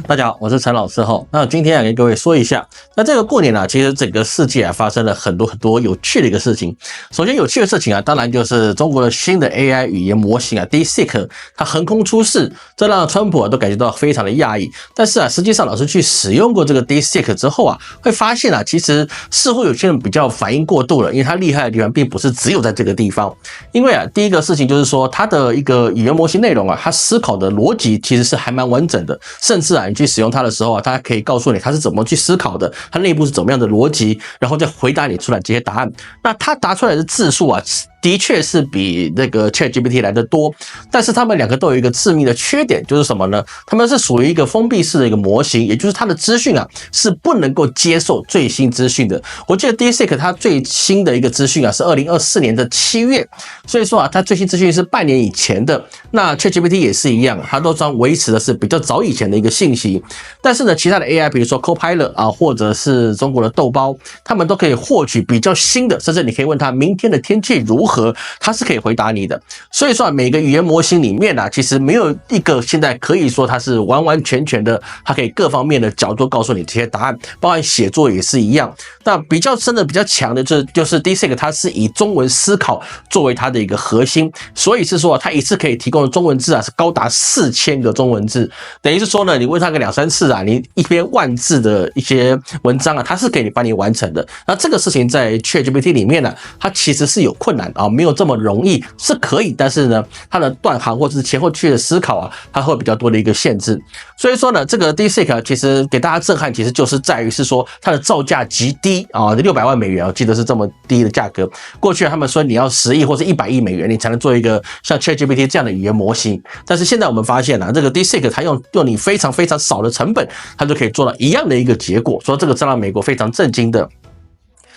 大家好，我是陈老师哈。那今天跟各位说一下，那这个过年其实整个世界发生了很多有趣的一个事情。首先有趣的事情当然就是中国的新的 AI 语言模型DeepSeek 它横空出世，这让川普都感觉到非常的讶异。但是实际上老师去使用过这个 DeepSeek 之后会发现其实似乎有些人比较反应过度了，因为它厉害的地方并不是只有在这个地方。因为第一个事情就是说，它的一个语言模型内容它思考的逻辑其实是还蛮完整的，甚至你去使用它的时候它可以告诉你它是怎么去思考的，它内部是怎么样的逻辑，然后再回答你出来这些答案。那它答出来的字数的确是比那个 ChatGPT 来的多，但是他们两个都有一个致命的缺点，就是什么呢？他们是属于一个封闭式的一个模型，也就是它的资讯是不能够接受最新资讯的。我记得 DeepSeek 它最新的一个资讯是2024年的7月，所以说它最新资讯是半年以前的。那 ChatGPT 也是一样，它都将维持的是比较早以前的一个信息。但是呢，其他的 AI 比如说 Copilot 或者是中国的豆包，他们都可以获取比较新的，甚至你可以问他明天的天气如何，它是可以回答你的。所以说每个语言模型里面其实没有一个现在可以说它是完完全全的，它可以各方面的角度告诉你这些答案，包含写作也是一样。那比较深的比较强的就是 DeepSeek 它是以中文思考作为它的一个核心，所以是说它一次可以提供的中文字是高达4000个中文字，等于是说呢，你问它个2-3次你一篇万字的一些文章它是可以帮你完成的。那这个事情在 ChatGPT 里面它其实是有困难没有这么容易，是可以，但是呢，它的断行或者是前后句的思考它会比较多的一个限制。所以说呢，这个 DeepSeek 其实给大家震撼，其实就是在于是说它的造价极低600万美元，我记得是这么低的价格。过去他们说你要10亿或是100亿美元，你才能做一个像 ChatGPT 这样的语言模型。但是现在我们发现这个 DeepSeek 它用你非常非常少的成本，它就可以做到一样的一个结果，所以这个是让美国非常震惊的。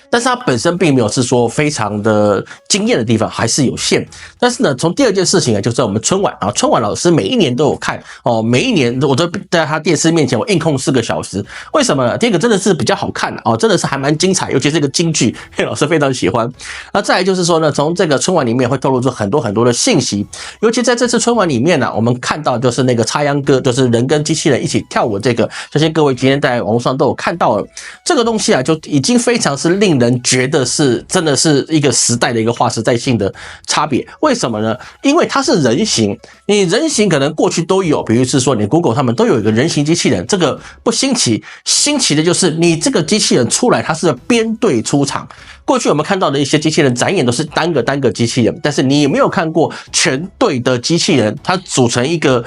但是它本身并没有是说非常的惊艳的地方，还是有限。但是呢，从第二件事情就是我们春晚春晚老师每一年都有看每一年我都在他电视面前我硬控4个小时。为什么呢？第一个真的是比较好看真的是还蛮精彩，尤其是一个京剧，黑老师非常喜欢。那再来就是说呢，从这个春晚里面会透露出很多的信息，尤其在这次春晚里面我们看到就是那个插秧歌，就是人跟机器人一起跳舞，这个相信各位今天在网络上都有看到了。这个东西就已经非常是令人觉得是真的是一个时代的一个划时代性的差别。为什么呢？因为它是人形，你人形可能过去都有，比如是说你 Google 他们都有一个人形机器人，这个不新奇，新奇的就是你这个机器人出来它是编队出场。过去我们看到的一些机器人展演都是单个机器人，但是你有没有看过全队的机器人它组成一个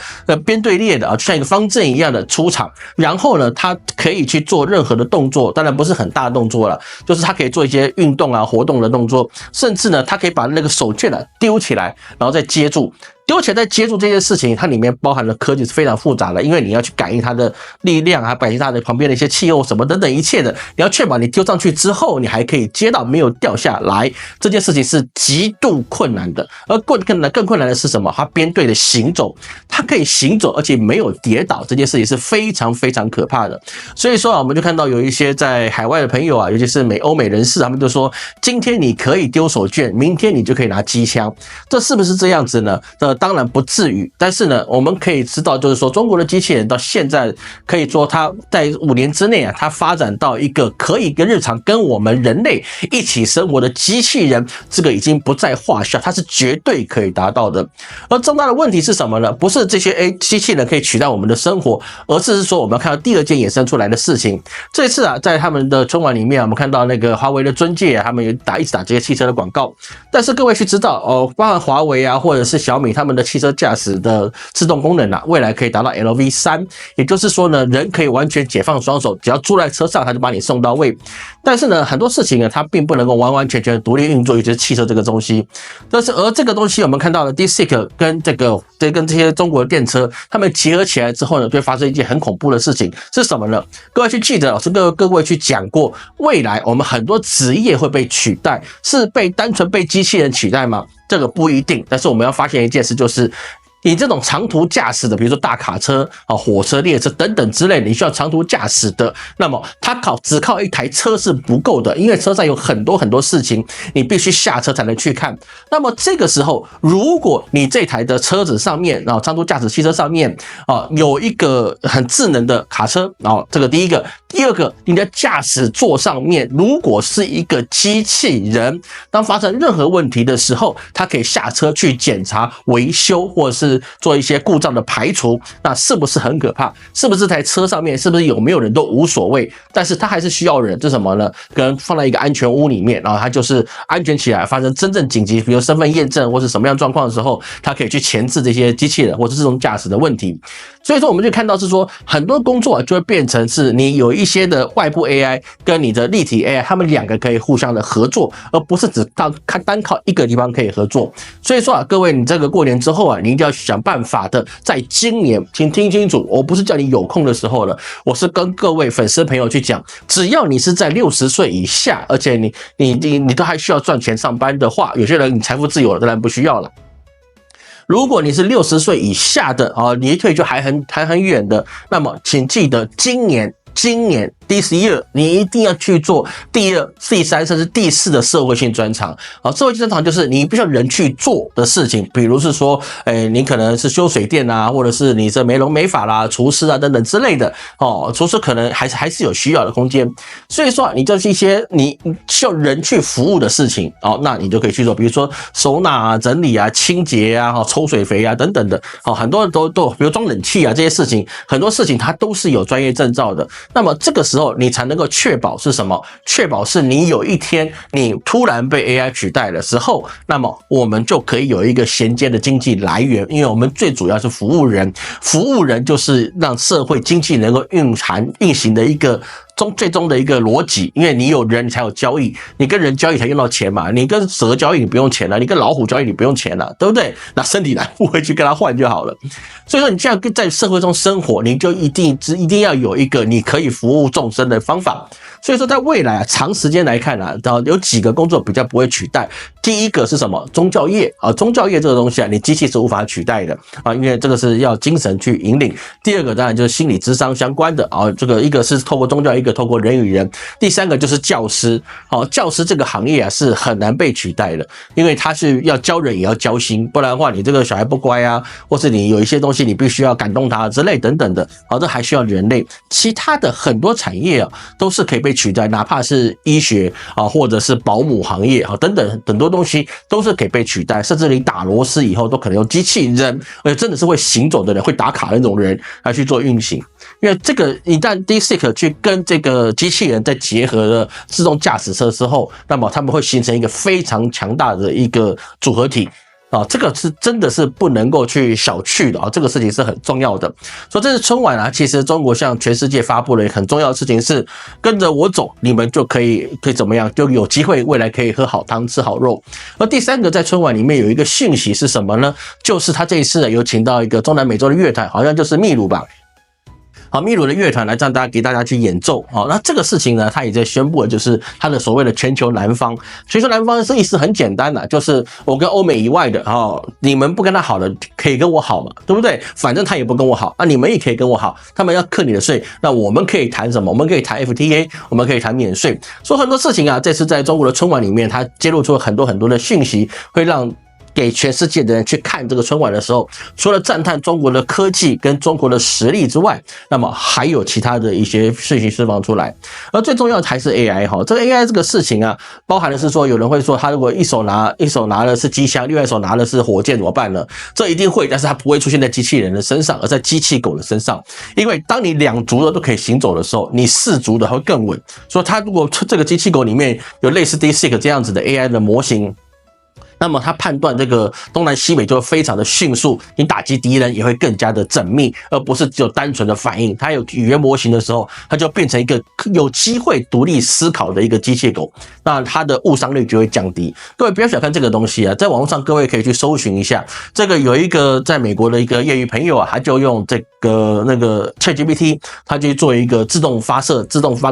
编队列的就像一个方阵一样的出场，然后呢它可以去做任何的动作，当然不是很大的动作了，就是它可以做一些运动活动的动作，甚至呢它可以把那个手绢丢起来然后再接住。丢起来再接住这件事情，它里面包含的科技是非常复杂的，因为你要去感应它的力量感应它的旁边的一些气候什么等等一切的，你要确保你丢上去之后你还可以接到没有掉下来，这件事情是极度困难的。而更困难的是什么？它编队的行走，它可以行走而且没有跌倒，这件事情是非常非常可怕的。所以说我们就看到有一些在海外的朋友尤其是欧美人士，他们就说今天你可以丢手绢，明天你就可以拿机枪，这是不是这样子呢？当然不至于，但是呢，我们可以知道，就是说中国的机器人到现在可以说它在5年之内它发展到一个可以跟日常跟我们人类一起生活的机器人，这个已经不在话下，它是绝对可以达到的。而重大的问题是什么呢？不是这些机器人可以取代我们的生活，而是说我们要看到第二件衍生出来的事情。这次在他们的春晚里面我们看到那个华为的尊介他们一直打这些汽车的广告，但是各位去知道包含华为或者是小米他们的汽车驾驶的自动功能未来可以达到 LV3， 也就是说呢，人可以完全解放双手，只要坐在车上他就把你送到位。但是呢，很多事情呢它并不能够完完全全独立运作，尤其是汽车这个东西。而这个东西我们看到了 DeepSeek 跟这些中国的电车他们结合起来之后呢，就会发生一件很恐怖的事情，是什么呢？各位去记得，老师各位去讲过，未来我们很多职业会被取代，是单纯被机器人取代吗？这个不一定，但是我们要发现一件事，就是你这种长途驾驶的，比如说大卡车啊、火车、列车等等之类的，你需要长途驾驶的，那么它只靠一台车是不够的，因为车上有很多很多事情，你必须下车才能去看。那么这个时候，如果你这台的车子上面啊，长途驾驶汽车上面啊有一个很智能的卡车啊，这个第一个，第二个，你的驾驶座上面如果是一个机器人，当发生任何问题的时候，它可以下车去检查、维修，或者是做一些故障的排除，那是不是很可怕？是不是这台车上面是不是有没有人都无所谓？但是它还是需要人，这是什么呢？可能放在一个安全屋里面，然后它就是安全起来，发生真正紧急，比如身份验证或是什么样状况的时候，它可以去钳制这些机器人或者自动驾驶的问题。所以说，我们就看到是说，很多工作就会变成是你有一些的外部 AI 跟你的立体 AI， 他们两个可以互相的合作，而不是只单靠一个地方可以合作。所以说啊，各位，你这个过年之后啊，你一定要想办法的，在今年，请听清楚，我不是叫你有空的时候了，我是跟各位粉丝朋友去讲，只要你是在60岁以下，而且你都还需要赚钱上班的话，有些人你财富自由了，当然不需要了。如果你是60岁以下的啊，离退休还很远的，那么请记得今年this year 你一定要去做第2、第3甚至第4的社会性专长啊。社会性专长就是你必须要人去做的事情，比如是说，你可能是修水电啊，或者是你这美容美发啦、厨师啊等等之类的哦。厨师可能还是有需要的空间，所以说你就是一些你需要人去服务的事情哦，那你就可以去做，比如说收纳啊、整理啊、清洁啊、抽水肥啊等等的哦，很多人都比如装冷气啊这些事情，很多事情它都是有专业证照的。那么这个时候你才能够确保是什么？确保是你有一天你突然被 AI 取代的时候，那么我们就可以有一个衔接的经济来源，因为我们最主要是服务人，服务人就是让社会经济能够运行的一个最终的一个逻辑，因为你有人你才有交易，你跟人交易才用到钱嘛，你跟蛇交易你不用钱了，你跟老虎交易你不用钱了，对不对？拿身体来付回去跟他换就好了。所以说你这样在社会中生活，你就一定要有一个你可以服务众生的方法。所以说在未来啊，长时间来看啊，有几个工作比较不会取代。第一个是什么？宗教业啊，宗教业这个东西啊，你机器是无法取代的啊，因为这个是要精神去引领。第二个当然就是心理咨商相关的啊，这个一个是透过宗教，一个透过人与人。第三个就是教师，教师这个行业啊是很难被取代的，因为他是要教人也要教心，不然的话你这个小孩不乖啊，或是你有一些东西你必须要感动他之类等等的，这还需要人类。其他的很多产业啊都是可以被取代，哪怕是医学啊，或者是保姆行业啊等等很多东西都是可以被取代，甚至你打螺丝以后都可能用机器人，而且真的是会行走的人，会打卡的那种人来去做运行。因为这个一旦 DeepSeek 去跟这个机器人在结合了自动驾驶车之后，那么他们会形成一个非常强大的一个组合体。这个是真的是不能够去小觑的这个事情是很重要的。所以这次春晚啊，其实中国向全世界发布了很重要的事情是，跟着我走，你们就可以怎么样，就有机会未来可以喝好汤吃好肉。而第三个在春晚里面有一个讯息是什么呢？就是他这一次有请到一个中南美洲的乐团，好像就是秘鲁吧。好，秘鲁的乐团来让给大家去演奏。好，那这个事情呢，他也在宣布了，就是他的所谓的全球南方。全球南方的意思很简单的，就是我跟欧美以外的你们不跟他好的，可以跟我好嘛，对不对？反正他也不跟我好，你们也可以跟我好。他们要课你的税，那我们可以谈什么？我们可以谈 FTA， 我们可以谈免税。所以很多事情啊，这次在中国的春晚里面，他揭露出了很多的讯息，会让给全世界的人去看这个春晚的时候，除了赞叹中国的科技跟中国的实力之外，那么还有其他的一些讯息释放出来。而最重要的还是 AI 这个 AI 这个事情啊，包含的是说，有人会说他如果一手拿的是机枪，另外一手拿的是火箭怎么办呢？这一定会，但是它不会出现在机器人的身上，而在机器狗的身上。因为当你2足的都可以行走的时候，你4足的会更稳。所以它如果这个机器狗里面有类似 DeepSeek 这样子的 AI 的模型，那么他判断这个东南西北就会非常的迅速，你打击敌人也会更加的缜密，而不是只有单纯的反应。它有语言模型的时候，它就变成一个有机会独立思考的一个机械狗，那它的误伤率就会降低。各位不要小看这个东西啊，在网络上各位可以去搜寻一下，这个有一个在美国的一个业余朋友啊，他就用这个ChatGPT， 他就做一个自动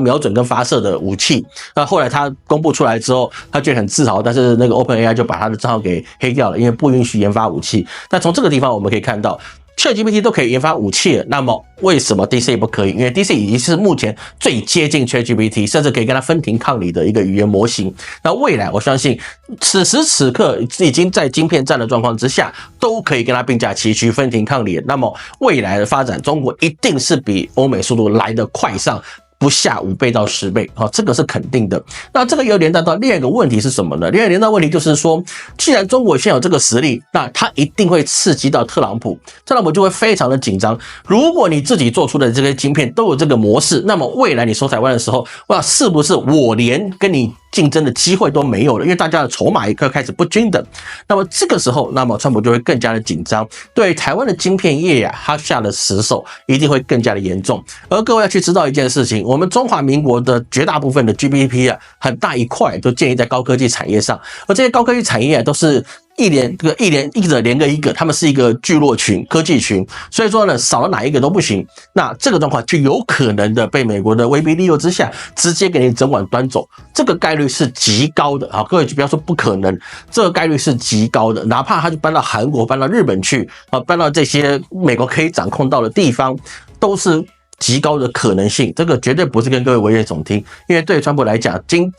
瞄准跟发射的武器。那后来他公布出来之后，他觉得很自豪，但是那个 OpenAI 就把他的账号给黑掉了，因为不允许研发武器。但从这个地方我们可以看到。ChatGPT 都可以研发武器了，那么为什么 DeepSeek 不可以？因为 DeepSeek 已经是目前最接近 ChatGPT， 甚至可以跟它分庭抗礼的一个语言模型。那未来我相信，此时此刻已经在晶片战的状况之下，都可以跟它并驾齐驱、分庭抗礼。那么未来的发展，中国一定是比欧美速度来得快上。不下5倍到10倍，这个是肯定的。那这个又连带到另外一个问题是什么呢？另外连带问题就是说，既然中国现在有这个实力，那它一定会刺激到特朗普，特朗普就会非常的紧张。如果你自己做出的这些晶片都有这个模式，那么未来你收台湾的时候，哇，是不是我连跟你竞争的机会都没有了？因为大家的筹码也开始不均等。那么这个时候，那么川普就会更加的紧张，对台湾的晶片业啊，他下的死手一定会更加的严重。而各位要去知道一件事情，我们中华民国的绝大部分的 GDP 啊，很大一块都建立在高科技产业上，而这些高科技产业啊，都是一者连个一个，他们是一个聚落群、科技群，所以说呢，少了哪一个都不行。那这个状况就有可能的被美国的威逼利诱之下，直接给你整碗端走，这个概率是极高的。好，各位就不要说不可能，这个概率是极高的。哪怕他就搬到韩国、搬到日本去，搬到这些美国可以掌控到的地方，都是极高的可能性，这个绝对不是跟各位危言耸听，因为对川普来讲，今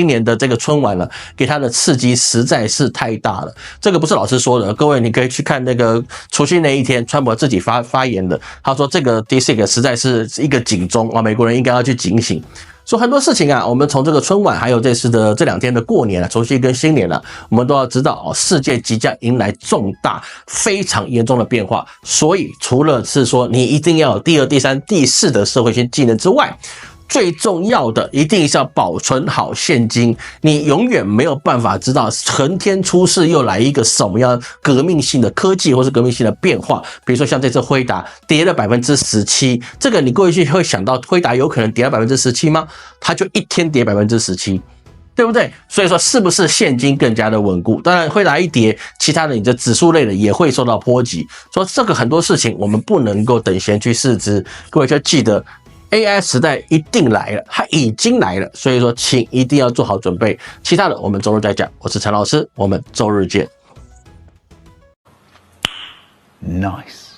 年的这个春晚了，给他的刺激实在是太大了。这个不是老师说的，各位你可以去看那个除夕那一天，川普自己发言的，他说这个 DeepSeek 实在是一个警钟啊，美国人应该要去警醒。说很多事情啊，我们从这个春晚，还有这次的这2天的过年啊，除夕跟新年啊，我们都要知道世界即将迎来重大、非常严重的变化。所以，除了是说你一定要有第2、第3、第4的社会性技能之外，最重要的一定是要保存好现金，你永远没有办法知道横天出世又来一个什么样革命性的科技或是革命性的变化。比如说像这次辉达跌了 17%， 这个你过去会想到辉达有可能跌了 17% 吗？它就一天跌 17%。对不对？所以说是不是现金更加的稳固？当然，辉达一跌，其他的你的指数类的也会受到波及。所以这个很多事情我们不能够等闲去视之。各位就记得 AI 时代一定来了，它已经来了，所以说请一定要做好准备。其他的我们周日再讲。我是陈老师，我们周日见。Nice。